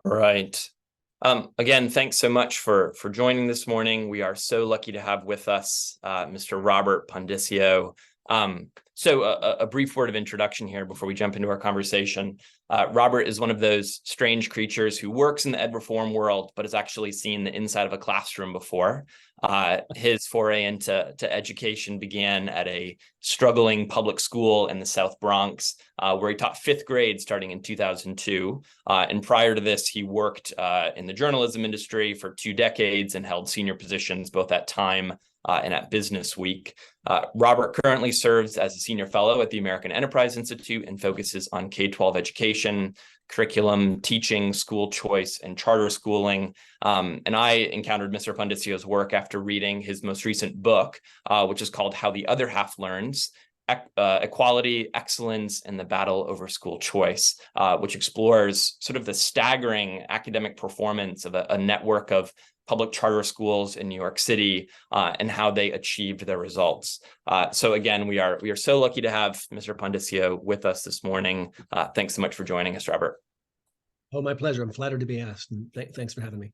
Right. Again, thanks so much for joining this morning. We are so lucky to have with us Mr. Robert Pondiscio. So a brief word of introduction here before we jump into our conversation. Robert is one of those strange creatures who works in the ed reform world, but has actually seen the inside of a classroom before. His foray into education began at a struggling public school in the South Bronx, where he taught fifth grade starting in 2002. And prior to this, he worked in the journalism industry for 2 decades and held senior positions both at Time and at Business Week. Robert currently serves as a senior fellow at the American Enterprise Institute and focuses on K-12 education, curriculum, teaching, school choice, and charter schooling. And I encountered Mr. Pondiscio's work after reading his most recent book, which is called How the Other Half Learns: Equality, Excellence, and the Battle Over School Choice, which explores sort of the staggering academic performance of a network of public charter schools in New York City and how they achieved their results. So again, we are so lucky to have Mr. Pondiscio with us this morning. Thanks so much for joining us, Robert. Oh, my pleasure. I'm flattered to be asked. And thanks for having me.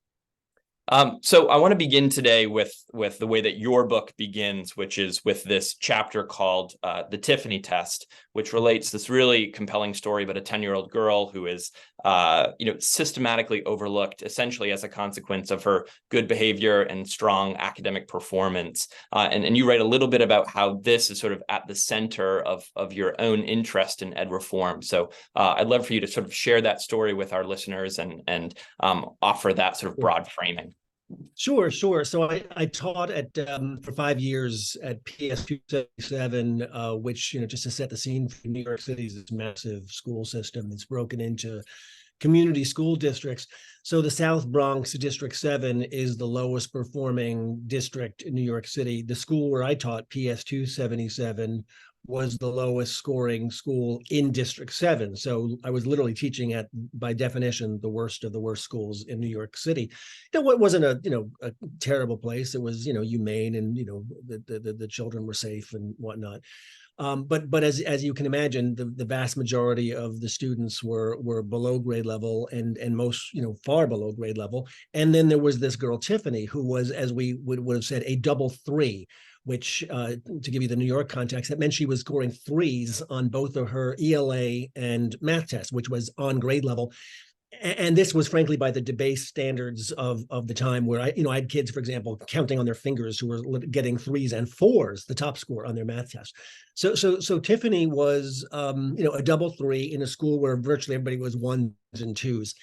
So I want to begin today with the way that your book begins, which is with this chapter called The Tiffany Test, which relates this really compelling story about a 10-year-old girl who is systematically overlooked, essentially as a consequence of her good behavior and strong academic performance. And you write a little bit about how this is sort of at the center of your own interest in ed reform. So I'd love for you to sort of share that story with our listeners and offer that sort of broad framing. Sure. So I taught at for 5 years at PS 277, which, just to set the scene for New York City's this massive school system. It's broken into community school districts. So the South Bronx District 7 is the lowest performing district in New York City. The school where I taught, PS 277, was the lowest scoring school in District 7. So I was literally teaching at, by definition, the worst of the worst schools in New York City. It wasn't a terrible place. It was, humane, and, the children were safe and whatnot. But as you can imagine, the vast majority of the students were below grade level, and most, far below grade level. And then there was this girl, Tiffany, who was, as we would have said, a double three, which, to give you the New York context, that meant she was scoring 3s on both of her ELA and math tests, which was on grade level. And this was, frankly, by the debased standards of the time, where I had kids, for example, counting on their fingers who were getting 3s and 4s, the top score on their math test. So Tiffany was, a double 3 in a school where virtually everybody was 1s and 2s.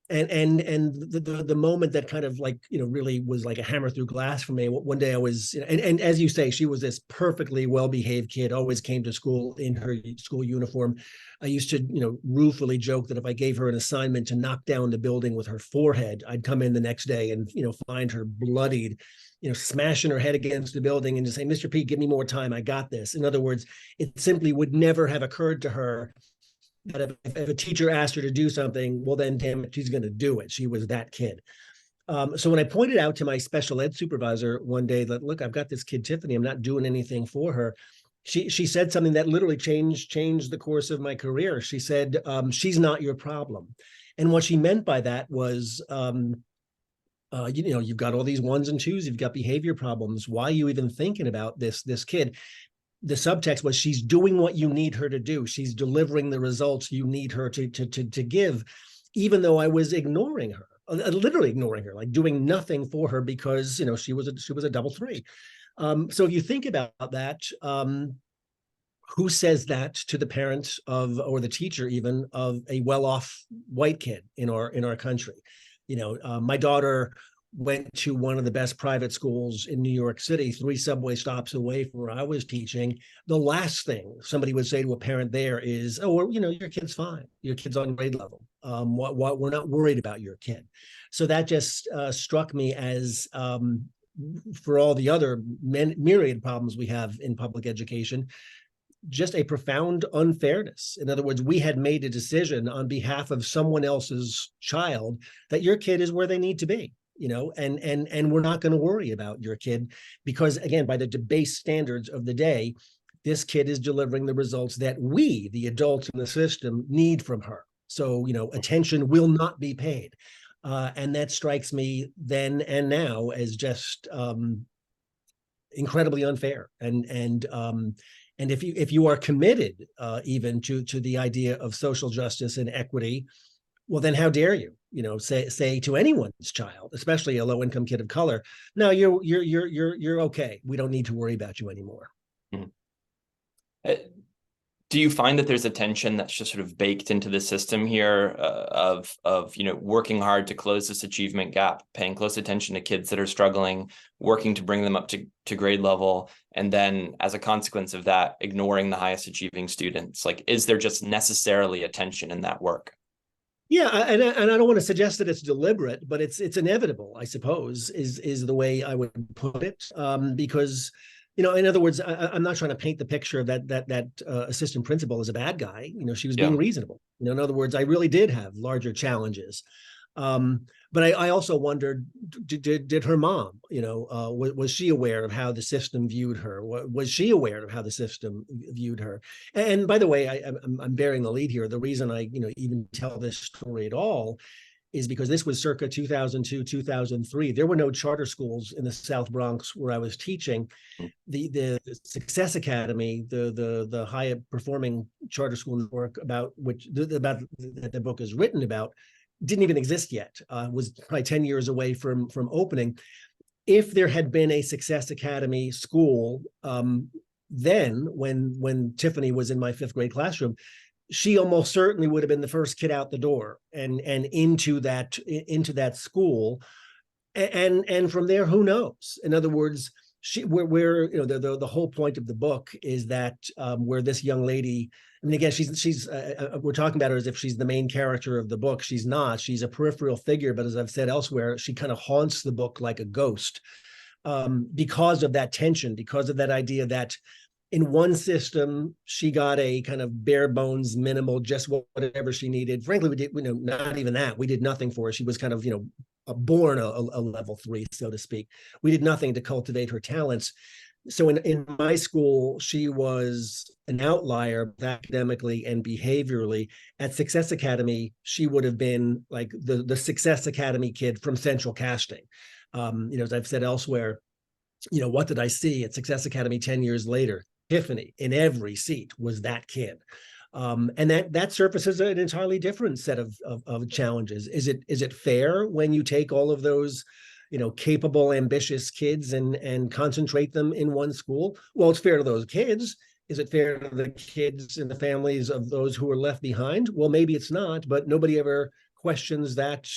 And the moment that kind of really was like a hammer through glass for me, one day I was, and as you say, she was this perfectly well-behaved kid, always came to school in her school uniform. I used to, ruefully joke that if I gave her an assignment to knock down the building with her forehead, I'd come in the next day and, find her bloodied, smashing her head against the building and just say, "Mr. P, give me more time. I got this." In other words, it simply would never have occurred to her that if a teacher asked her to do something, well, then, damn it, she's going to do it. She was that kid. So when I pointed out to my special ed supervisor one day that, look, I've got this kid, Tiffany, I'm not doing anything for her, she said something that literally changed the course of my career. She said, "She's not your problem." And what she meant by that was, you've got all these 1s and 2s, you've got behavior problems. Why are you even thinking about this kid? The subtext was, she's doing what you need her to do. She's delivering the results you need her to give, even though I was ignoring her, literally ignoring her, like doing nothing for her because, she was a double 3. So if you think about that, who says that to the parent of, or the teacher even, of a well-off white kid in our country? My daughter went to one of the best private schools in New York City, 3 subway stops away from where I was teaching. The last thing somebody would say to a parent there is, "Oh, well, your kid's fine. Your kid's on grade level. What we're not worried about your kid." So that just struck me as, for all the other myriad problems we have in public education, just a profound unfairness. In other words, we had made a decision on behalf of someone else's child that your kid is where they need to be. And we're not going to worry about your kid because, again, by the debased standards of the day, this kid is delivering the results that we, the adults in the system, need from her. So, attention will not be paid. And that strikes me then and now as just incredibly unfair. And if you are committed even to the idea of social justice and equity, well, then how dare you, say to anyone's child, especially a low income kid of color, no, you're okay. We don't need to worry about you anymore. Mm-hmm. Do you find that there's a tension that's just sort of baked into the system here of working hard to close this achievement gap, paying close attention to kids that are struggling, working to bring them up to grade level, and then as a consequence of that, ignoring the highest achieving students? Like, is there just necessarily a tension in that work? Yeah, and I don't want to suggest that it's deliberate, but it's inevitable, I suppose, is the way I would put it, because in other words, I'm not trying to paint the picture of that assistant principal as a bad guy. She was being reasonable. In other words, I really did have larger challenges. But I also wondered, did her mom, was she aware of how the system viewed her? Was she aware of how the system viewed her? And by the way, I'm bearing the lead here. The reason I, even tell this story at all is because this was circa 2002, 2003. There were no charter schools in the South Bronx where I was teaching. The Success Academy, the high performing charter school network about that the book is written about, didn't even exist yet. Was probably 10 years away from opening. If there had been a Success Academy school, then when Tiffany was in my 5th grade classroom, she almost certainly would have been the first kid out the door and into that school, and from there, who knows? In other words, where the whole point of the book is that where this young lady, I mean, again, she's we're talking about her as if she's the main character of the book. She's not. She's a peripheral figure, but as I've said elsewhere, she kind of haunts the book like a ghost, because of that tension, because of that idea that in one system, she got a kind of bare bones, minimal, just whatever she needed. Frankly, we did, not even that. We did nothing for her. She was kind of, born a level 3, so to speak. We did nothing to cultivate her talents. So in my school, she was an outlier academically and behaviorally. At Success Academy, she would have been like the Success Academy kid from Central Casting. As I've said elsewhere, what did I see at Success Academy 10 years later? Tiffany in every seat was that kid. And that surfaces an entirely different set of challenges. Is it fair when you take all of those, capable, ambitious kids and concentrate them in one school? Well, it's fair to those kids. Is it fair to the kids and the families of those who are left behind? Well, maybe it's not, but nobody ever questions that.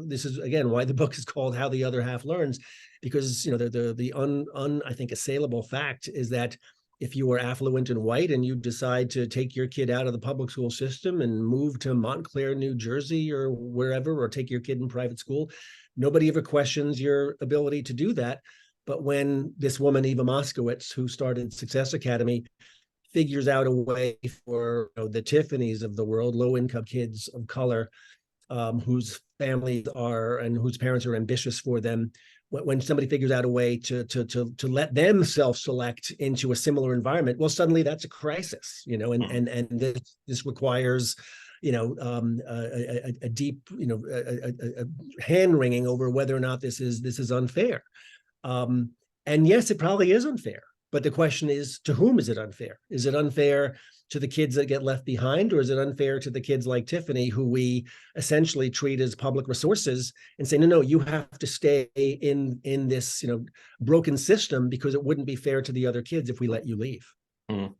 This is again why the book is called How the Other Half Learns, because the I think assailable fact is that if you are affluent and white and you decide to take your kid out of the public school system and move to Montclair, New Jersey, or wherever, or take your kid in private school, nobody ever questions your ability to do that. But when this woman, Eva Moskowitz, who started Success Academy, figures out a way for the Tiffanys of the world, low-income kids of color, whose families are and whose parents are ambitious for them, when somebody figures out a way to let them self-select into a similar environment, well, suddenly that's a crisis, and this requires, a deep, a hand-wringing over whether or not this is unfair. And yes, it probably is unfair. But the question is, to whom is it unfair? Is it unfair to the kids that get left behind, or is it unfair to the kids like Tiffany, who we essentially treat as public resources and say, no, you have to stay in this, broken system because it wouldn't be fair to the other kids if we let you leave? Mm.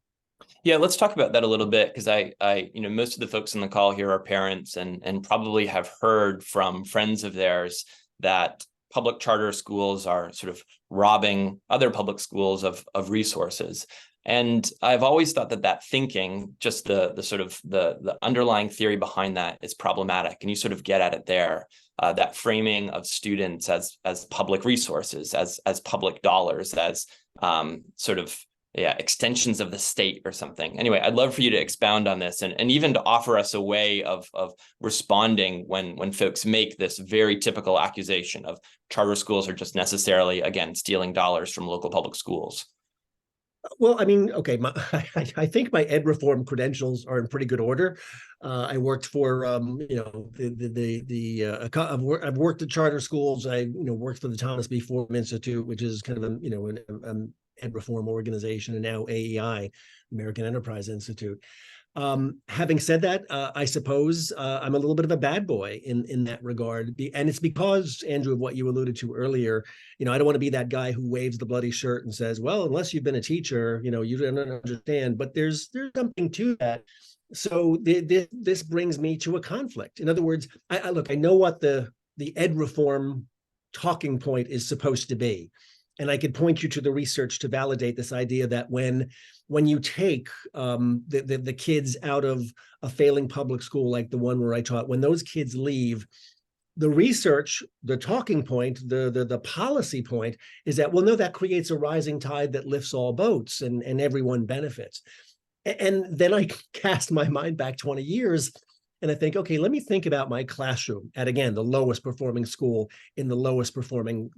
Yeah, let's talk about that a little bit, because I most of the folks on the call here are parents and probably have heard from friends of theirs that public charter schools are sort of robbing other public schools of resources. And I've always thought that thinking, just the sort of the underlying theory behind that, is problematic. And you sort of get at it there, that framing of students as public resources, as public dollars, as extensions of the state or something. Anyway, I'd love for you to expound on this and even to offer us a way of responding when folks make this very typical accusation of charter schools are just necessarily, again, stealing dollars from local public schools. Well, I mean, okay, I think my ed reform credentials are in pretty good order. I worked for, I've worked at charter schools. I, worked for the Thomas B. Fordham Institute, which is kind of an ed reform organization, and now AEI, American Enterprise Institute. Having said that, I suppose I'm a little bit of a bad boy in that regard, and it's because, Andrew, of what you alluded to earlier. I don't want to be that guy who waves the bloody shirt and says, "Well, unless you've been a teacher, you don't understand." But there's something to that. So this brings me to a conflict. In other words, I look, I know what the ed reform talking point is supposed to be, and I could point you to the research to validate this idea that when you take the kids out of a failing public school like the one where I taught, when those kids leave, the research, the talking point, the policy point is that, well, no, that creates a rising tide that lifts all boats, and everyone benefits. And then I cast my mind back 20 years and I think, okay, let me think about my classroom at, again, the lowest performing school in the lowest performing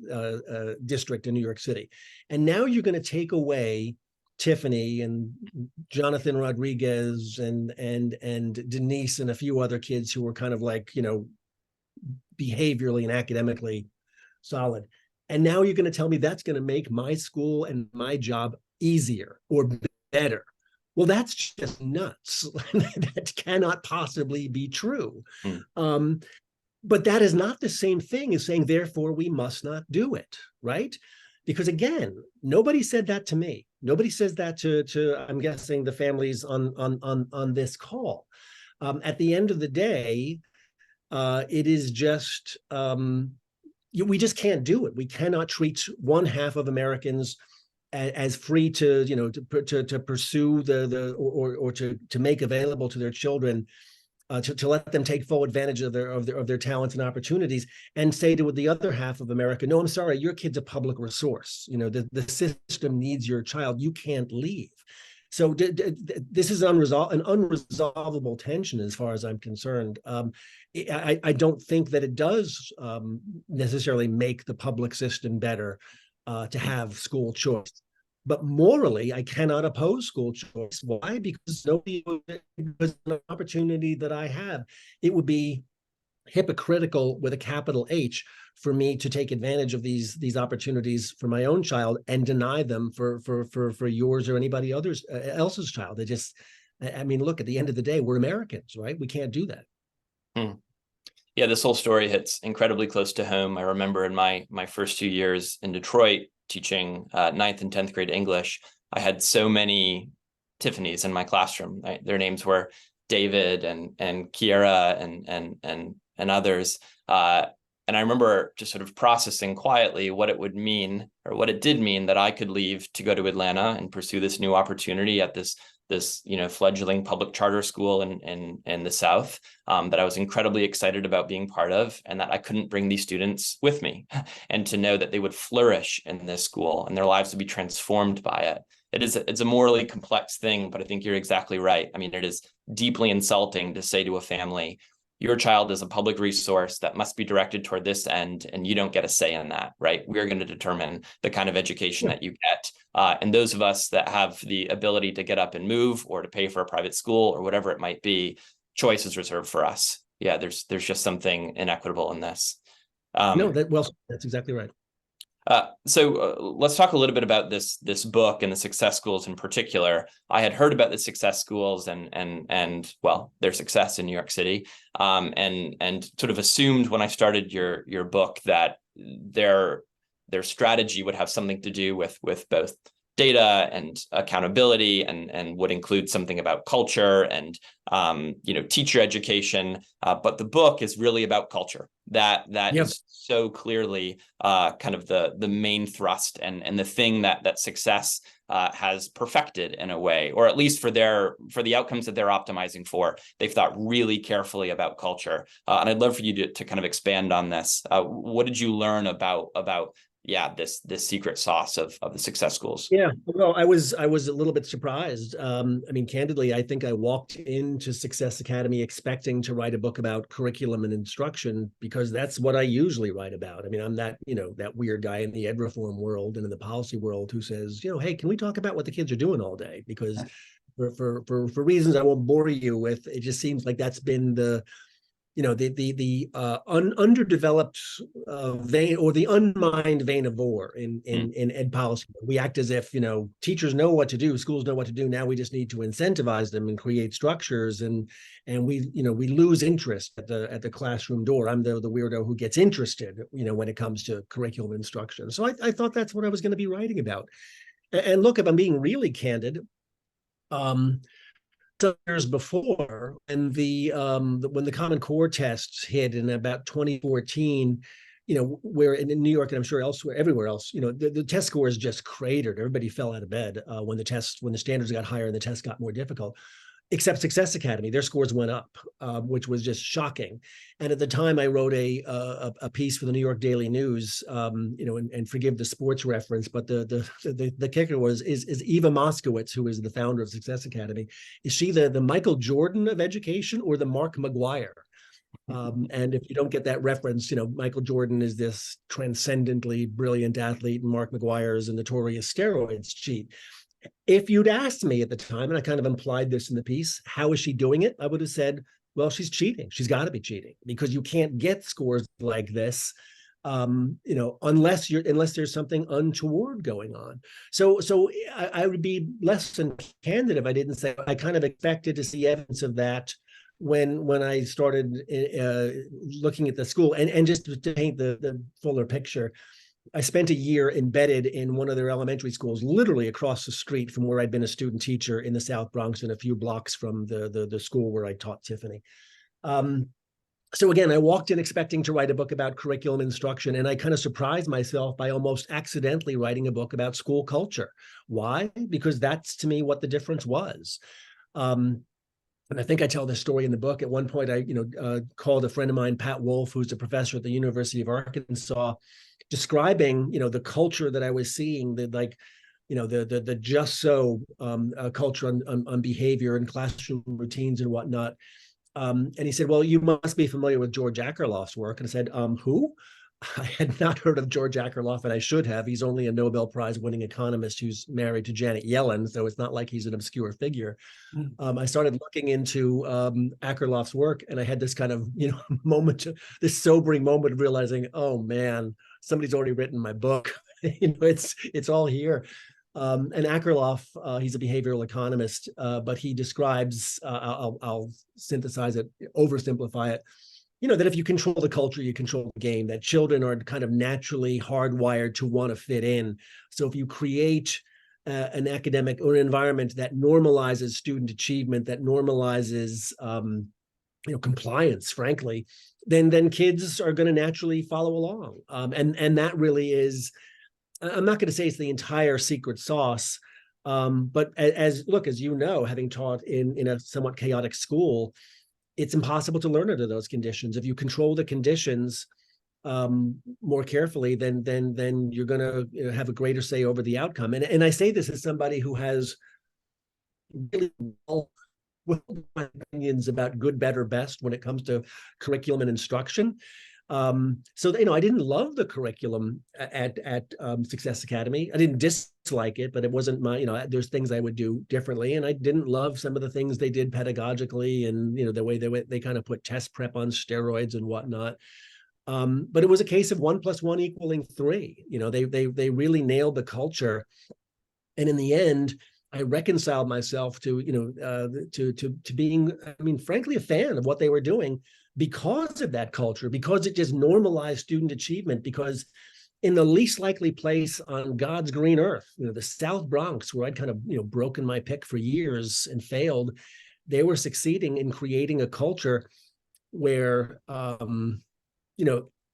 district in New York City. And now you're going to take away Tiffany and Jonathan Rodriguez and Denise and a few other kids who were kind of like, behaviorally and academically solid. And now you're going to tell me that's going to make my school and my job easier or better. Well, that's just nuts. That cannot possibly be true. But that is not the same thing as saying, therefore, we must not do it, right? Because again, nobody said that to me. Nobody says that to I'm guessing, the families on this call. At the end of the day, it is just we just can't do it. We cannot treat one half of Americans as free to to pursue or to make available to their children, to let them take full advantage of their talents and opportunities, and say to the other half of America, no, I'm sorry, your kid's a public resource. The system needs your child. You can't leave. So this is an unresolvable tension as far as I'm concerned. I don't think that it does necessarily make the public system better to have school choice. But morally, I cannot oppose school choice. Why? Because because an opportunity that I have, it would be hypocritical with a capital H for me to take advantage of these opportunities for my own child and deny them for yours or anybody else's child. I mean, look, at the end of the day, we're Americans, right? We can't do that. Yeah, this whole story hits incredibly close to home. I remember in my first 2 years in Detroit teaching 9th and 10th grade English, I had so many Tiffany's in my classroom. Their names were David and Kiera and others. And I remember just sort of processing quietly what it would mean, or what it did mean, that I could leave to go to Atlanta and pursue this new opportunity at this fledgling public charter school in the South, that I was incredibly excited about being part of, and that I couldn't bring these students with me, and to know that they would flourish in this school and their lives would be transformed by it. It's a morally complex thing, but I think you're exactly right. I mean, it is deeply insulting to say to a family, your child is a public resource that must be directed toward this end, and you don't get a say in that, right? We're going to determine the kind of education that you get. And those of us that have the ability to get up and move, or to pay for a private school, or whatever it might be, choice is reserved for us. Yeah, there's just something inequitable in this. That's exactly right. So let's talk a little bit about this book and the success schools in particular. I had heard about the success schools and well, their success in New York City, and sort of assumed when I started your book that their strategy would have something to do with both data and accountability, and would include something about culture and teacher education. But the book is really about culture. That is so clearly kind of the main thrust and the thing that success has perfected in a way, or at least for the outcomes that they're optimizing for. They've thought really carefully about culture. And I'd love for you to kind of expand on this. What did you learn about yeah, this secret sauce of the success schools. Yeah, well, I was a little bit surprised. I mean, candidly, I think I walked into Success Academy expecting to write a book about curriculum and instruction because that's what I usually write about. I mean, I'm that, that weird guy in the ed reform world and in the policy world who says, hey, can we talk about what the kids are doing all day? Because for reasons I won't bore you with, it just seems like that's been the underdeveloped vein or the unmined vein of war in ed policy. We act as if teachers know what to do, schools know what to do. Now we just need to incentivize them and create structures, and we lose interest at the classroom door. I'm the weirdo who gets interested when it comes to curriculum instruction. So I thought that's what I was going to be writing about. And look, if I'm being really candid, years before, and when the Common Core tests hit in about 2014, where in New York and I'm sure elsewhere, everywhere else, the test scores just cratered. Everybody fell out of bed when the standards got higher and the tests got more difficult. Except Success Academy, their scores went up, which was just shocking. And at the time, I wrote a piece for the New York Daily News, and forgive the sports reference, but the kicker is Eva Moskowitz, who is the founder of Success Academy, is she the Michael Jordan of education or the Mark McGuire? And if you don't get that reference, Michael Jordan is this transcendently brilliant athlete, and Mark McGuire is a notorious steroids cheat. If you'd asked me at the time, and I kind of implied this in the piece, how is she doing it? I would have said, well, she's cheating. She's got to be cheating because you can't get scores like this, unless there's something untoward going on. So I would be less than candid if I didn't say I kind of expected to see evidence of that when I started looking at the school. And just to paint the fuller picture, I spent a year embedded in one of their elementary schools, literally across the street from where I'd been a student teacher in the South Bronx and a few blocks from the school where I taught Tiffany. So again, I walked in expecting to write a book about curriculum instruction, and I kind of surprised myself by almost accidentally writing a book about school culture. Why? Because that's, to me, what the difference was. And I think I tell this story in the book. At one point, I called a friend of mine, Pat Wolf, who's a professor at the University of Arkansas, describing the culture that I was seeing, the just so culture on behavior and classroom routines and whatnot. And he said, well, you must be familiar with George Akerlof's work. And I said, who? I had not heard of George Akerlof, and I should have. He's only a Nobel Prize winning economist who's married to Janet Yellen, so it's not like he's an obscure figure. I started looking into Akerlof's work, and I had this kind of moment, this sobering moment of realizing, oh man, somebody's already written my book. It's all here. And Akerlof, he's a behavioral economist, but he describes, I'll synthesize it, oversimplify it, that if you control the culture, you control the game, that children are kind of naturally hardwired to want to fit in. So if you create an academic or an environment that normalizes student achievement, that normalizes compliance, frankly, then kids are going to naturally follow along. And that really is, I'm not going to say it's the entire secret sauce, but as having taught in a somewhat chaotic school, it's impossible to learn under those conditions. If you control the conditions more carefully, then you're going to have a greater say over the outcome. And I say this as somebody who has really opinions about good, better, best when it comes to curriculum and instruction. So I didn't love the curriculum at Success Academy. I didn't dislike it, but it wasn't my, there's things I would do differently. And I didn't love some of the things they did pedagogically, and the way they kind of put test prep on steroids and whatnot. But it was a case of 1 + 1 = 3. They really nailed the culture, and in the end, I reconciled myself to being, frankly, a fan of what they were doing because of that culture, because it just normalized student achievement. Because in the least likely place on God's green earth, the South Bronx, where I'd kind of broken my pick for years and failed, they were succeeding in creating a culture where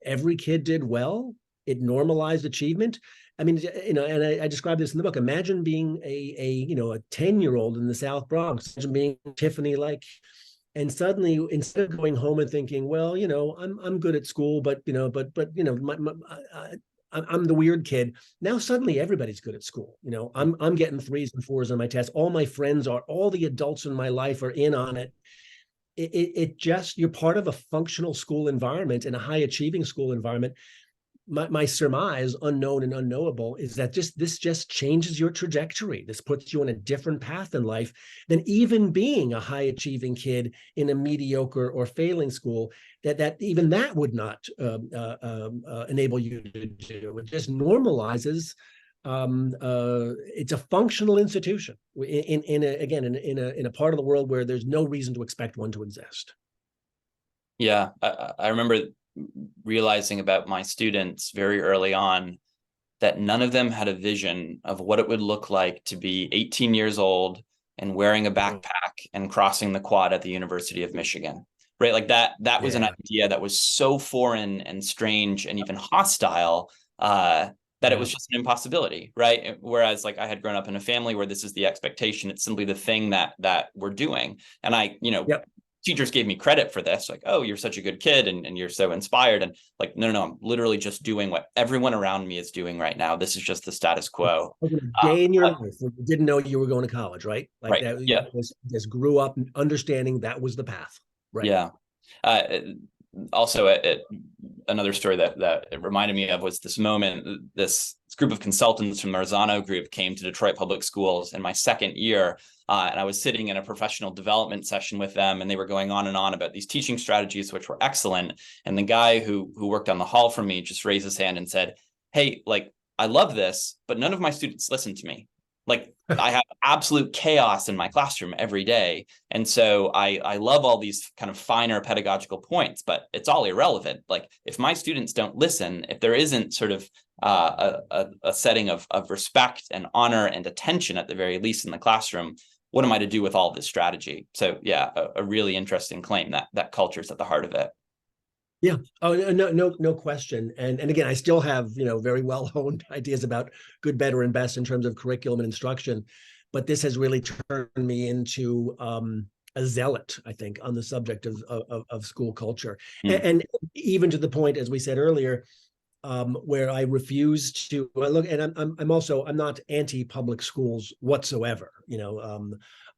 every kid did well. It normalized achievement. And I describe this in the book. Imagine being a 10-year-old in the South Bronx. Imagine being Tiffany, and suddenly, instead of going home and thinking, well, I'm good at school, but I'm I'm the weird kid. Now suddenly everybody's good at school. I'm getting 3s and 4s on my tests. All my friends are, all the adults in my life are in on it. It just, you're part of a functional school environment and a high achieving school environment. My surmise, unknown and unknowable, is that this just changes your trajectory. This puts you on a different path in life than even being a high achieving kid in a mediocre or failing school. That even that would not enable you to do. It just normalizes. It's a functional institution in a part of the world where there's no reason to expect one to exist. Yeah, I remember realizing about my students very early on that none of them had a vision of what it would look like to be 18 years old and wearing a backpack and crossing the quad at the University of Michigan, right? Like that was an idea that was so foreign and strange and even hostile that it was just an impossibility, right? Whereas like I had grown up in a family where this is the expectation, it's simply the thing that we're doing. And teachers gave me credit for this, like, oh, you're such a good kid and you're so inspired. And like, no, I'm literally just doing what everyone around me is doing right now. This is just the status quo. Day in your life when you didn't know you were going to college, right? Like right. that, Yeah. Just grew up understanding that was the path. Right. Yeah. Also, another story that it reminded me of was this moment. This group of consultants from the Marzano Group came to Detroit Public Schools in my second year, and I was sitting in a professional development session with them, and they were going on and on about these teaching strategies, which were excellent. And the guy who worked on the hall for me just raised his hand and said, "Hey, like, I love this, but none of my students listen to me. Like, I have absolute chaos in my classroom every day. And so I love all these kind of finer pedagogical points, but it's all irrelevant. Like, if my students don't listen, if there isn't sort of a setting of respect and honor and attention at the very least in the classroom, what am I to do with all this strategy?" So yeah, a really interesting claim that culture is at the heart of it. Yeah. Oh, no question. And again, I still have, very well honed ideas about good, better, and best in terms of curriculum and instruction. But this has really turned me into a zealot, I think, on the subject of school culture. And even to the point, as we said earlier, where I refuse to look, and I'm not anti-public schools whatsoever.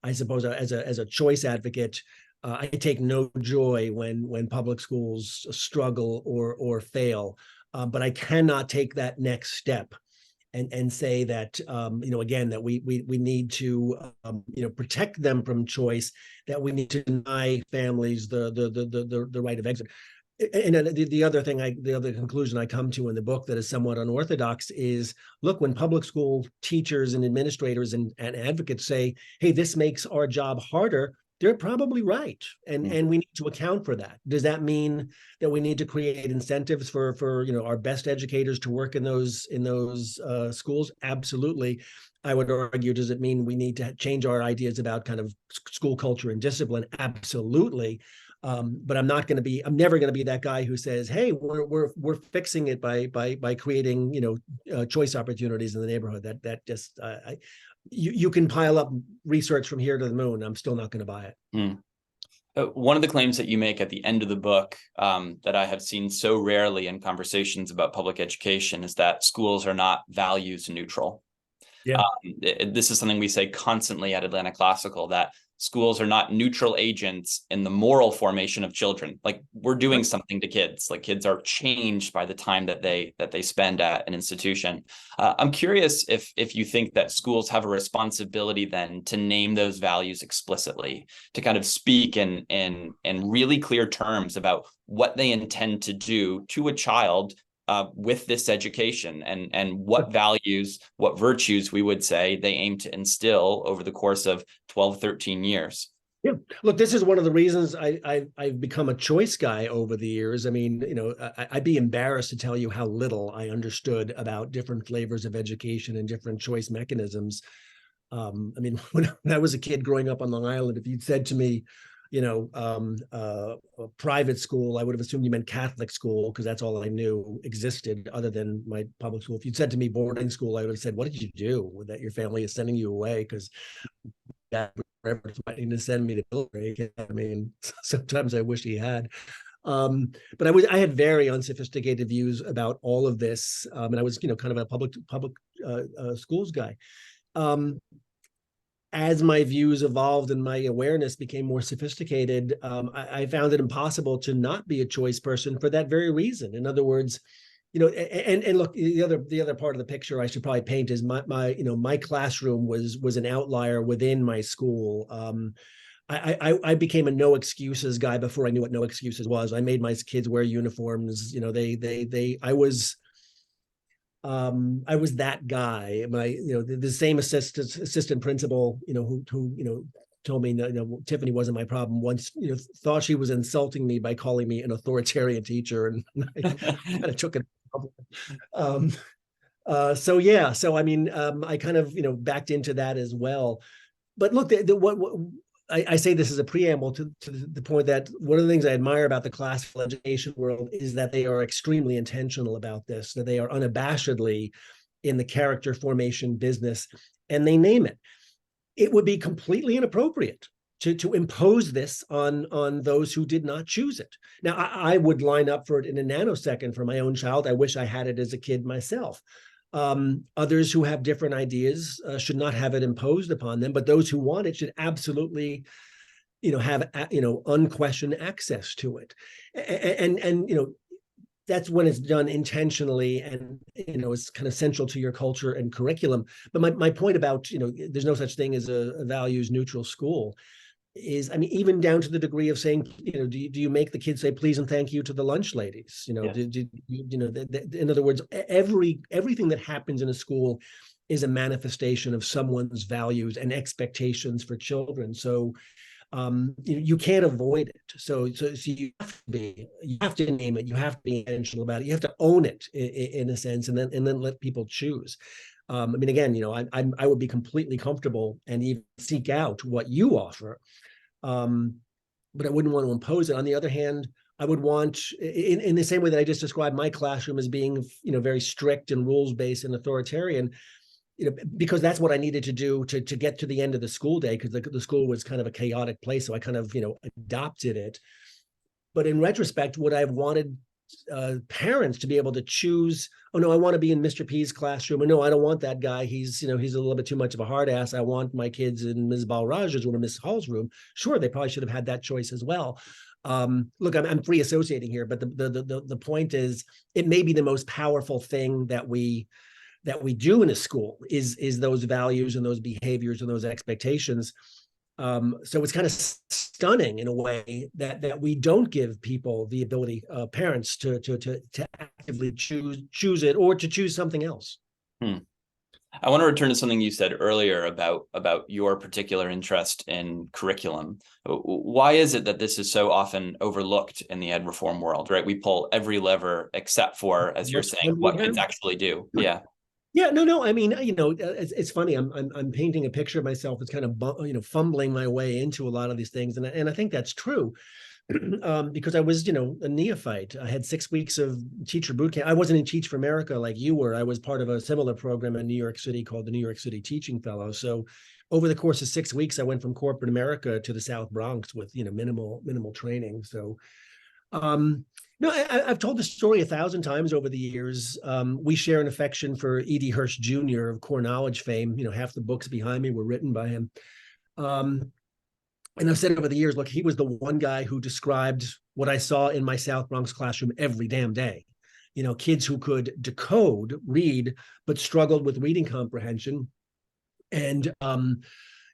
I suppose as a choice advocate, I take no joy when public schools struggle or fail, but I cannot take that next step and say that again that we need to protect them from choice, that we need to deny families the right of exit. And the other conclusion I come to in the book that is somewhat unorthodox is, look, when public school teachers and administrators and advocates say, hey, this makes our job harder, they're probably right. And we need to account for that. Does that mean that we need to create incentives for our best educators to work in those schools? Absolutely. I would argue, does it mean we need to change our ideas about kind of school culture and discipline? Absolutely. But I'm never going to be that guy who says, hey, we're fixing it by creating, choice opportunities in the neighborhood. That just, you can pile up research from here to the moon. I'm still not going to buy it. One of the claims that you make at the end of the book that I have seen so rarely in conversations about public education is that schools are not values neutral. Yeah. This is something we say constantly at Atlanta Classical, that schools are not neutral agents in the moral formation of children. Like, we're doing something to kids. Like, kids are changed by the time that they spend at an institution. I'm curious if you think that schools have a responsibility then to name those values explicitly, to kind of speak in really clear terms about what they intend to do to a child with this education, and what values, what virtues we would say they aim to instill over the course of 12, 13 years. Yeah. Look, this is one of the reasons I've become a choice guy over the years. I mean, I'd be embarrassed to tell you how little I understood about different flavors of education and different choice mechanisms. I mean, when I was a kid growing up on Long Island, if you'd said to me, a private school, I would have assumed you meant Catholic school, because that's all I knew existed other than my public school. If you'd said to me boarding school, I would have said, what did you do that your family is sending you away? Because that threatening to send me to military. I mean, sometimes I wish he had. But I had very unsophisticated views about all of this, and I was, kind of a public schools guy. As my views evolved and my awareness became more sophisticated, I found it impossible to not be a choice person for that very reason. In other words, and look, the other part of the picture I should probably paint is my classroom was an outlier within my school. I became a no excuses guy before I knew what no excuses was. I made my kids wear uniforms. I was that guy. The same assistant principal, who told me, Tiffany wasn't my problem, once, thought she was insulting me by calling me an authoritarian teacher, and I kind of took it. I kind of, backed into that as well. But look, what I say this as a preamble to the point that one of the things I admire about the classical education world is that they are extremely intentional about this, that they are unabashedly in the character formation business, and they name it. It would be completely inappropriate to impose this on those who did not choose it. Now, I would line up for it in a nanosecond for my own child. I wish I had it as a kid myself. Others who have different ideas should not have it imposed upon them, but those who want it should absolutely, have, unquestioned access to it. And that's when it's done intentionally and, it's kind of central to your culture and curriculum. But my point about, there's no such thing as a values neutral school is, even down to the degree of saying, do you make the kids say please and thank you to the lunch ladies? Yeah. In other words, everything that happens in a school is a manifestation of someone's values and expectations for children. So you can't avoid it. So you have to name it. You have to be intentional about it. You have to own it in a sense, and then let people choose. Again, I would be completely comfortable and even seek out what you offer, but I wouldn't want to impose it. On the other hand, I would want, in the same way that I just described my classroom as being, very strict and rules-based and authoritarian, because that's what I needed to do to get to the end of the school day, because the school was kind of a chaotic place. So I kind of, adopted it. But in retrospect, would I have wanted parents to be able to choose, oh no, I want to be in Mr. P's classroom, or no, I don't want that guy, he's a little bit too much of a hard ass, I want my kids in Ms. Balraj's or Ms. Hall's room. Sure, they probably should have had that choice as well. Look, I'm free associating here, but the point is, it may be the most powerful thing that we do in a school is those values and those behaviors and those expectations. So it's kind of stunning in a way that we don't give people the ability, parents, to actively choose it or to choose something else. I want to return to something you said earlier about your particular interest in curriculum. Why is it that this is so often overlooked in the ed reform world, right? We pull every lever except for, as you're saying, what kids actually do. Yeah. Yeah, no. It's funny. I'm painting a picture of myself as kind of fumbling my way into a lot of these things, and I think that's true, because I was a neophyte. I had 6 weeks of teacher boot camp. I wasn't in Teach for America like you were. I was part of a similar program in New York City called the New York City Teaching Fellows. So over the course of 6 weeks, I went from corporate America to the South Bronx with minimal training. So. No, I've told this story 1,000 times over the years. We share an affection for E.D. Hirsch Jr. of core knowledge fame. Half the books behind me were written by him. And I've said over the years, look, he was the one guy who described what I saw in my South Bronx classroom every damn day. Kids who could decode, read, but struggled with reading comprehension. And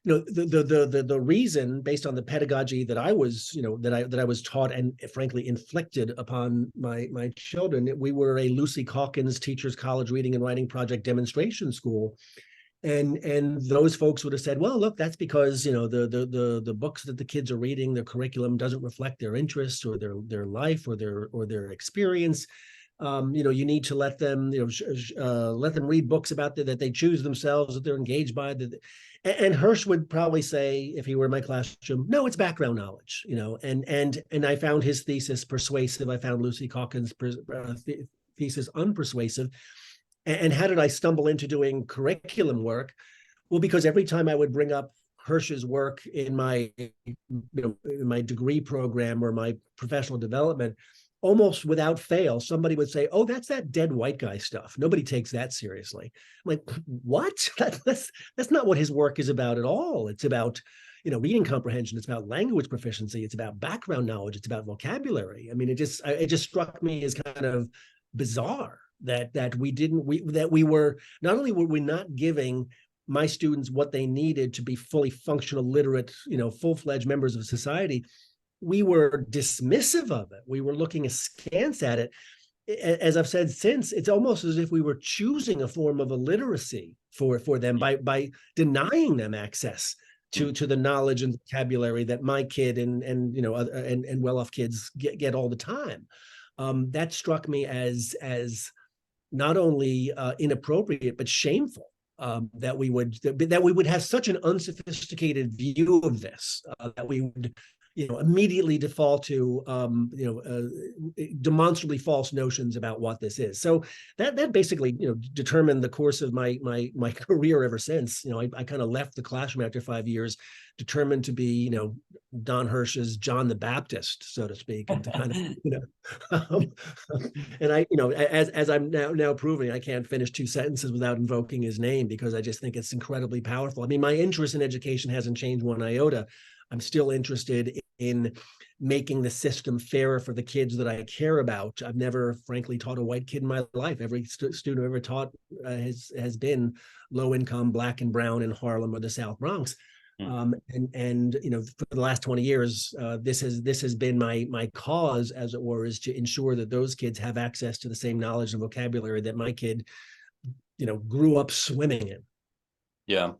the reason, based on the pedagogy that I was, that I was taught and frankly inflicted upon my children, we were a Lucy Calkins Teachers College Reading and Writing Project demonstration school, and those folks would have said, well, look, that's because the books that the kids are reading, their curriculum doesn't reflect their interests or their life or their experience. You need to let them read books about that they choose themselves, that they're engaged by. And Hirsch would probably say, if he were in my classroom, no, it's background knowledge, and I found his thesis persuasive. I found Lucy Calkins' thesis unpersuasive. And how did I stumble into doing curriculum work? Well, because every time I would bring up Hirsch's work in my, in my degree program or my professional development, almost without fail, somebody would say, "Oh, that's that dead white guy stuff. Nobody takes that seriously." I'm like, what? That's not what his work is about at all. It's about, reading comprehension. It's about language proficiency. It's about background knowledge. It's about vocabulary. I mean, it just struck me as kind of bizarre that we were, not only were we not giving my students what they needed to be fully functional, literate, full-fledged members of society, we were dismissive of it. We were looking askance at it. As I've said since, it's almost as if we were choosing a form of illiteracy for them by denying them access to the knowledge and vocabulary that my kid and well-off kids get all the time. That struck me as not only inappropriate but shameful. That we would have such an unsophisticated view of this, that we would immediately default to demonstrably false notions about what this is. So that basically determined the course of my career ever since. I kind of left the classroom after 5 years, determined to be Don Hirsch's John the Baptist, so to speak, and to kind of and I as I'm now proving, I can't finish 2 sentences without invoking his name, because I just think it's incredibly powerful. I mean, my interest in education hasn't changed one iota. I'm still interested in making the system fairer for the kids that I care about. I've never, frankly, taught a white kid in my life. Every student I've ever taught has been low income, Black and brown in Harlem or the South Bronx. And for the last 20 years, this has been my cause, as it were, is to ensure that those kids have access to the same knowledge and vocabulary that my kid, grew up swimming in. Yeah.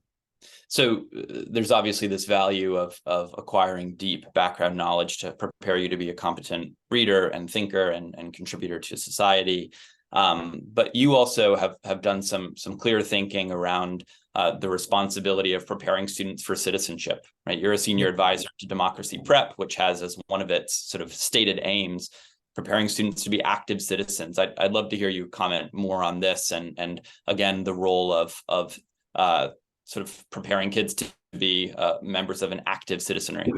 So there's obviously this value of acquiring deep background knowledge to prepare you to be a competent reader and thinker and contributor to society. But you also have done some clear thinking around the responsibility of preparing students for citizenship, right? You're a senior advisor to Democracy Prep, which has as one of its sort of stated aims preparing students to be active citizens. I'd love to hear you comment more on this and again the role of sort of preparing kids to be members of an active citizenry.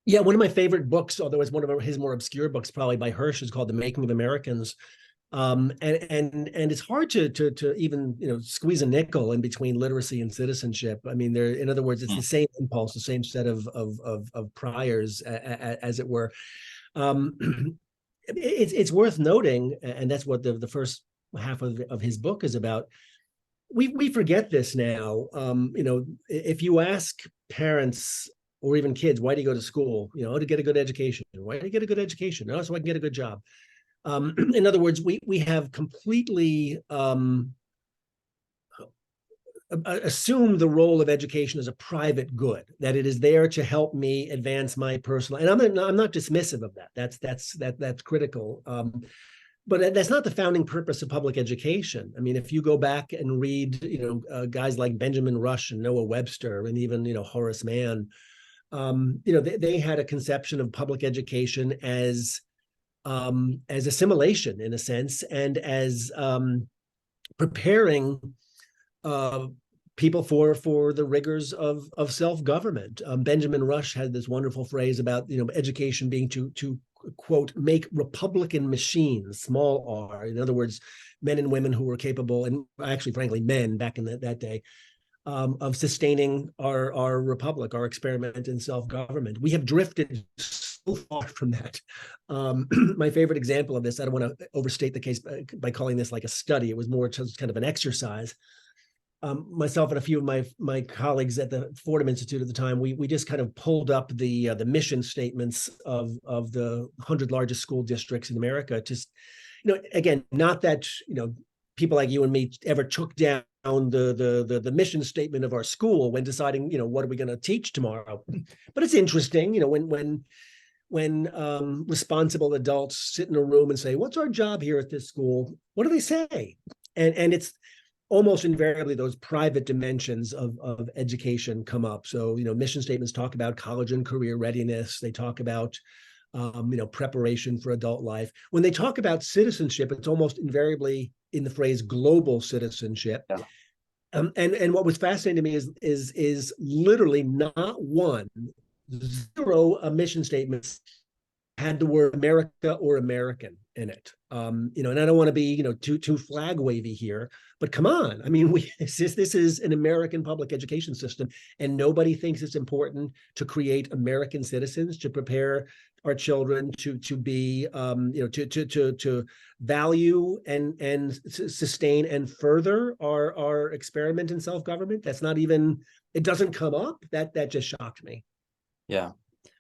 Yeah, one of my favorite books, although it's one of his more obscure books, probably by Hirsch, is called The Making of Americans. And it's hard to even squeeze a nickel in between literacy and citizenship. I mean, in other words, it's the same impulse, the same set of priors, as it were. It's worth noting, and that's what the first half of his book is about. We forget this now. If you ask parents or even kids, why do you go to school? To get a good education. Why do you get a good education? So I can get a good job. In other words, we have completely assumed the role of education as a private good, that it is there to help me advance my personal. And I'm not dismissive of that. That's critical. But that's not the founding purpose of public education. I mean, if you go back and read, guys like Benjamin Rush and Noah Webster and even, Horace Mann, they had a conception of public education as assimilation in a sense, and as preparing people for the rigors of self-government. Benjamin Rush had this wonderful phrase about education being to quote, make Republican machines, small r, in other words, men and women who were capable, and actually, frankly, men back in that day, of sustaining our republic, our experiment in self-government. We have drifted so far from that. My favorite example of this, I don't want to overstate the case by calling this like a study. It was more just kind of an exercise. Myself and a few of my colleagues at the Fordham Institute at the time, we just kind of pulled up the mission statements of the 100 largest school districts in America. Just, again, not that people like you and me ever took down the mission statement of our school when deciding what are we going to teach tomorrow, but it's interesting when responsible adults sit in a room and say, what's our job here at this school? What do they say? And it's almost invariably those private dimensions of education come up. So, mission statements talk about college and career readiness. They talk about, preparation for adult life. When they talk about citizenship, it's almost invariably in the phrase global citizenship. Yeah. And what was fascinating to me is literally not one, zero mission statements had the word America or American in it. And I don't want to be, too flag wavy here, but come on. I mean, this is an American public education system, and nobody thinks it's important to create American citizens, to prepare our children to be, to value and sustain and further our experiment in self-government. That's not even, it doesn't come up. That just shocked me. Yeah.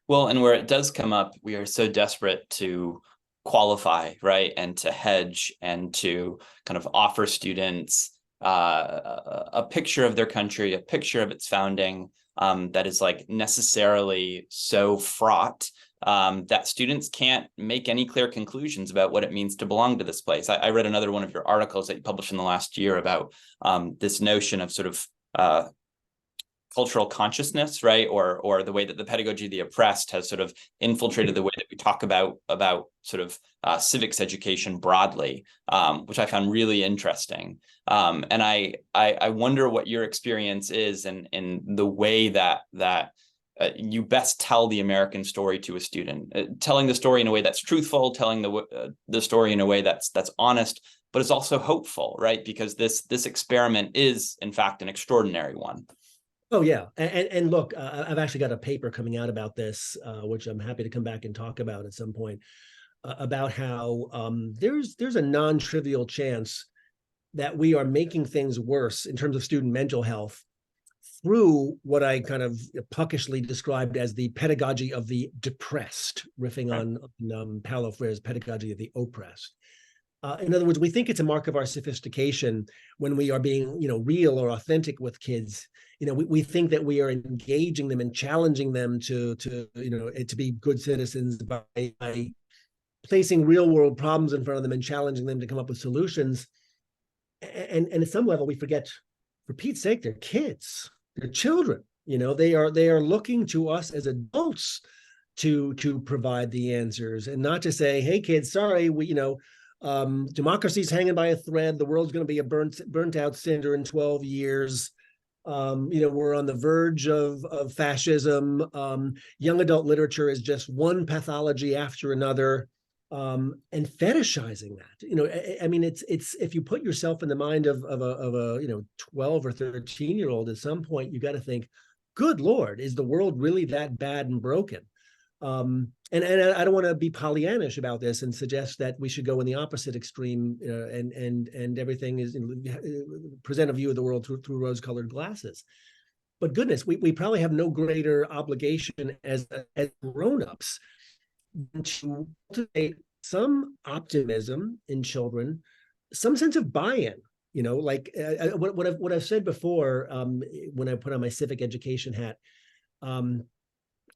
Well, and where it does come up, we are so desperate to qualify, right? And to hedge and to kind of offer students a picture of their country, a picture of its founding that is like necessarily so fraught that students can't make any clear conclusions about what it means to belong to this place. I read another one of your articles that you published in the last year about this notion of sort of cultural consciousness, right? Or the way that the pedagogy of the oppressed has sort of infiltrated the way that we talk about sort of civics education broadly, which I found really interesting. And I wonder what your experience is in the way that you best tell the American story to a student, telling the story in a way that's truthful, telling the story in a way that's honest, but it's also hopeful, right? Because this experiment is, in fact, an extraordinary one. Oh yeah, and look, I've actually got a paper coming out about this, which I'm happy to come back and talk about at some point, about how there's a non-trivial chance that we are making things worse in terms of student mental health through what I kind of puckishly described as the pedagogy of the depressed, riffing on Paulo Freire's pedagogy of the oppressed. In other words, we think it's a mark of our sophistication when we are being, real or authentic with kids. We think that we are engaging them and challenging them to be good citizens by placing real world problems in front of them and challenging them to come up with solutions. And at some level, we forget, for Pete's sake, they're kids, they're children. They are looking to us as adults to provide the answers, and not to say, hey kids, sorry, democracy's hanging by a thread. The world's going to be a burnt out cinder in 12 years. We're on the verge of fascism. Young adult literature is just one pathology after another, and fetishizing that. I mean, it's if you put yourself in the mind of a 12 or 13-year-old, at some point you got to think, good Lord, is the world really that bad and broken? And I don't want to be Pollyannish about this and suggest that we should go in the opposite extreme, and everything is present a view of the world through rose-colored glasses. But goodness, we probably have no greater obligation as grown-ups to cultivate some optimism in children, some sense of buy-in. Like what I've said before, when I put on my civic education hat.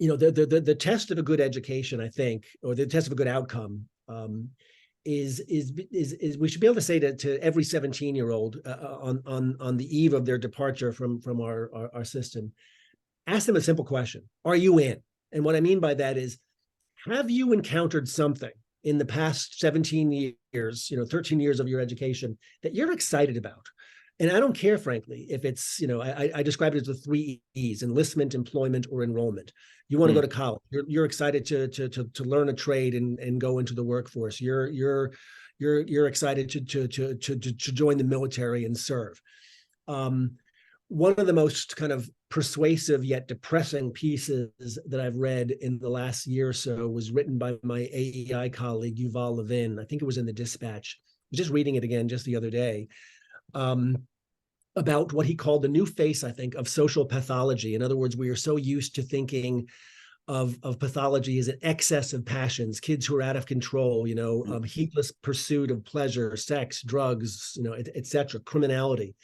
The test of a good education, I think, or the test of a good outcome, is we should be able to say to every 17-year-old on the eve of their departure from our system, ask them a simple question: are you in? And what I mean by that is, have you encountered something in the past 17 years, 13 years of your education that you're excited about? And I don't care, frankly, if it's, I describe it as the 3 E's: enlistment, employment, or enrollment. You want to go to college. You're excited to learn a trade and go into the workforce. You're excited to join the military and serve. One of the most kind of persuasive yet depressing pieces that I've read in the last year or so was written by my AEI colleague, Yuval Levin. I think it was in the Dispatch. I was just reading it again just the other day. About what he called the new face, I think, of social pathology. In other words, we are so used to thinking of pathology as an excess of passions, kids who are out of control, heedless pursuit of pleasure, sex, drugs, et cetera, criminality.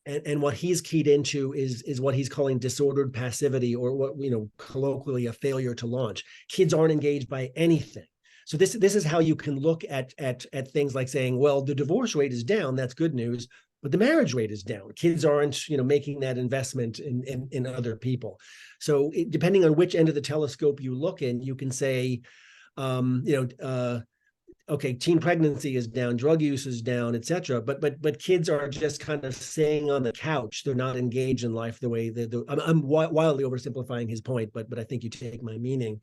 And what he's keyed into is what he's calling disordered passivity, or what, colloquially, a failure to launch. Kids aren't engaged by anything. So this is how you can look at things like saying, well, the divorce rate is down. That's good news. But the marriage rate is down. Kids aren't, making that investment in other people. So depending on which end of the telescope you look in, you can say, okay, teen pregnancy is down, drug use is down, et cetera. But kids are just kind of staying on the couch. They're not engaged in life the way I'm wildly oversimplifying his point, but I think you take my meaning.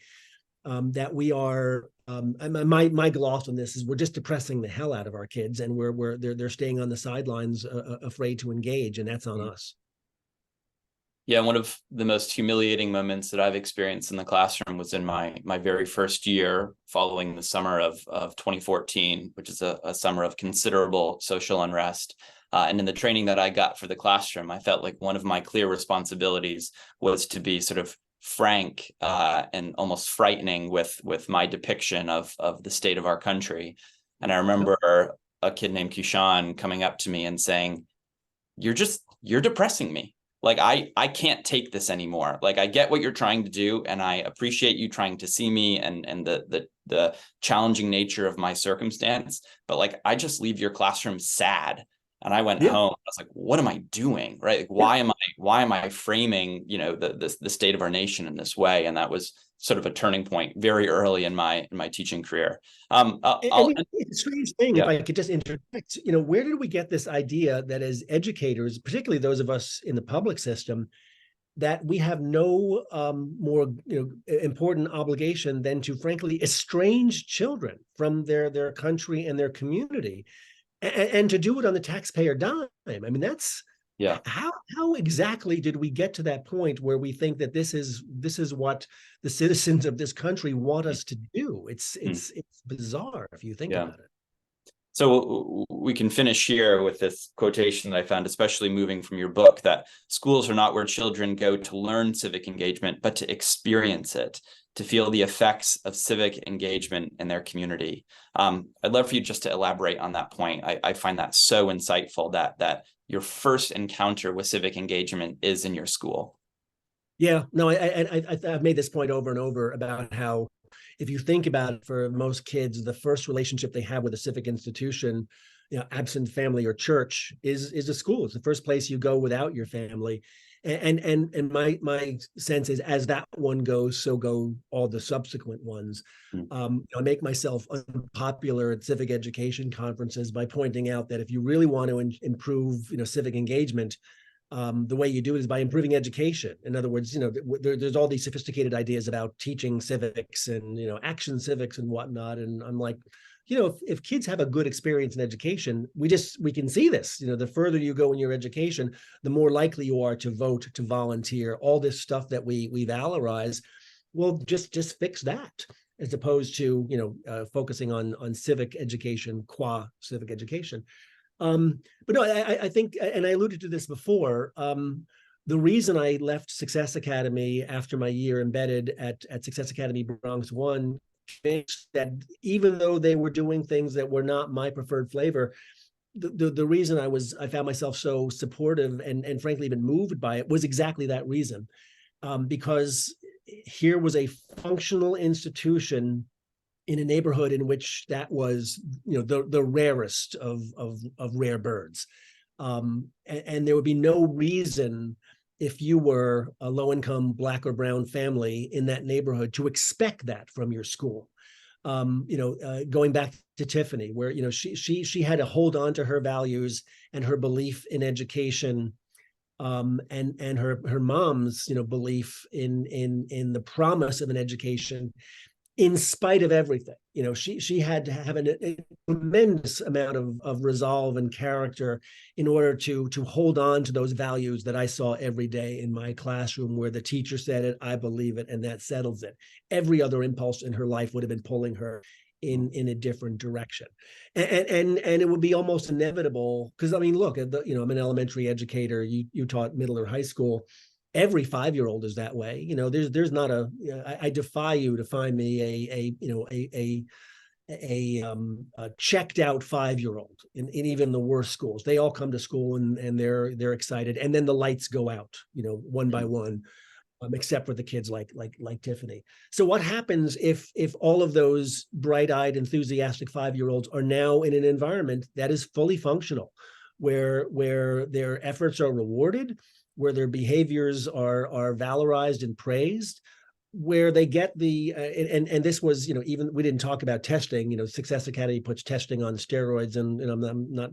That we are my gloss on this is we're just depressing the hell out of our kids, and they're staying on the sidelines, afraid to engage, and that's on us. Yeah, one of the most humiliating moments that I've experienced in the classroom was in my very first year following the summer of 2014, which is a summer of considerable social unrest. And in the training that I got for the classroom, I felt like one of my clear responsibilities was to be sort of frank and almost frightening with my depiction of the state of our country. And I remember a kid named Kishan coming up to me and saying, you're depressing me. Like, I can't take this anymore. Like, I get what you're trying to do, and I appreciate you trying to see me and the challenging nature of my circumstance. But like, I just leave your classroom sad. And I went home. I was like, what am I doing? Right? Like, why am I framing, the state of our nation in this way? And that was sort of a turning point very early in my teaching career. It's a strange thing, yeah. if I could just interject, where did we get this idea that as educators, particularly those of us in the public system, that we have no more important obligation than to frankly estrange children from their country and their community, and to do it on the taxpayer dime? I mean, that's how exactly did we get to that point where we think that this is what the citizens of this country want us to do? It's bizarre if you think about it. So we can finish here with this quotation that I found especially moving from your book, that schools are not where children go to learn civic engagement, but to experience it, to feel the effects of civic engagement in their community. I'd love for you just to elaborate on that point. I find that so insightful, that your first encounter with civic engagement is in your school. Yeah, no, I've made this point over and over about how, if you think about it, for most kids, the first relationship they have with a civic institution, absent family or church, is a school. It's the first place you go without your family. And my sense is, as that one goes, so go all the subsequent ones. I make myself unpopular at civic education conferences by pointing out that if you really want to improve, civic engagement, the way you do it is by improving education. In other words, there's all these sophisticated ideas about teaching civics and action civics and whatnot. And I'm like, if kids have a good experience in education, we can see this. The further you go in your education, the more likely you are to vote, to volunteer, all this stuff that we valorize. Well, just fix that, as opposed to focusing on civic education qua civic education. But no, I think, and I alluded to this before, the reason I left Success Academy after my year embedded at Success Academy Bronx One, that even though they were doing things that were not my preferred flavor, the reason I found myself so supportive and frankly even moved by it was exactly that reason, because here was a functional institution in a neighborhood in which that was, the rarest of rare birds, and there would be no reason, if you were a low-income Black or brown family in that neighborhood, to expect that from your school. Going back to Tiffany, where she had to hold on to her values and her belief in education, and her mom's belief in the promise of an education, in spite of everything. She had to have a tremendous amount of resolve and character in order to hold on to those values that I saw every day in my classroom, where the teacher said it, I believe it, and that settles it. Every other impulse in her life would have been pulling her in a different direction, and it would be almost inevitable, because I mean, look, I'm an elementary educator. You taught middle or high school. Every 5-year-old is that way. There's not I defy you to find me a checked out 5-year-old in even the worst schools. They all come to school and they're excited, and then the lights go out, one by one, except for the kids like Tiffany. So what happens if all of those bright-eyed, enthusiastic 5-year-olds are now in an environment that is fully functional, where their efforts are rewarded, where their behaviors are valorized and praised, where they get the and this was, even we didn't talk about testing. Success Academy puts testing on steroids, and I'm not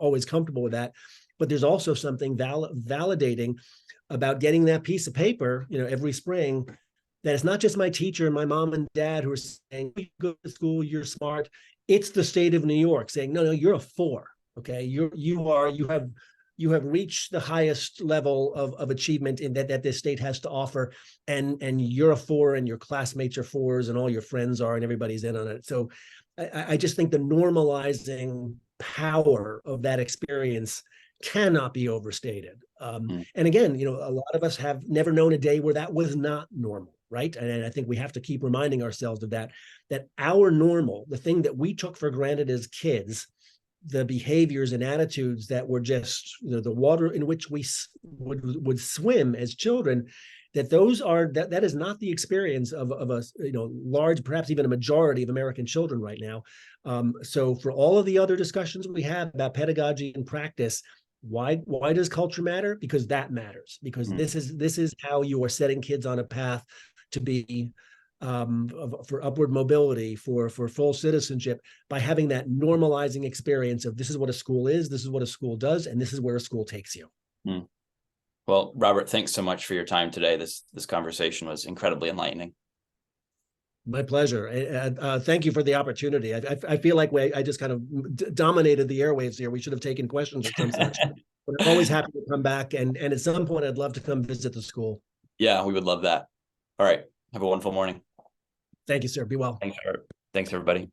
always comfortable with that, but there's also something validating about getting that piece of paper every spring, that it's not just my teacher and my mom and dad who are saying, you go to school, you're smart. It's the state of New York saying, no, you're a 4. Okay, you have reached the highest level of achievement in that this state has to offer, and you're a 4, and your classmates are 4s, and all your friends are, and everybody's in on it. So I just think the normalizing power of that experience cannot be overstated. And again, a lot of us have never known a day where that was not normal, right? And I think we have to keep reminding ourselves of that our normal, the thing that we took for granted as kids, the behaviors and attitudes that were just the water in which we would swim as children, that is not the experience of a large, perhaps even a majority of American children right now. So for all of the other discussions we have about pedagogy and practice, why does culture matter? Because that matters. Because this is how you are setting kids on a path to be for upward mobility, for full citizenship, by having that normalizing experience of this is what a school is, this is what a school does, and this is where a school takes you. Well, Robert, thanks so much for your time today. This conversation was incredibly enlightening. My pleasure. Thank you for the opportunity. I feel like I just kind of dominated the airwaves here. We should have taken questions at some such. But I'm always happy to come back, and at some point I'd love to come visit the school. Yeah, we would love that. All right. Have a wonderful morning. Thank you, sir. Be well. Thanks, everybody.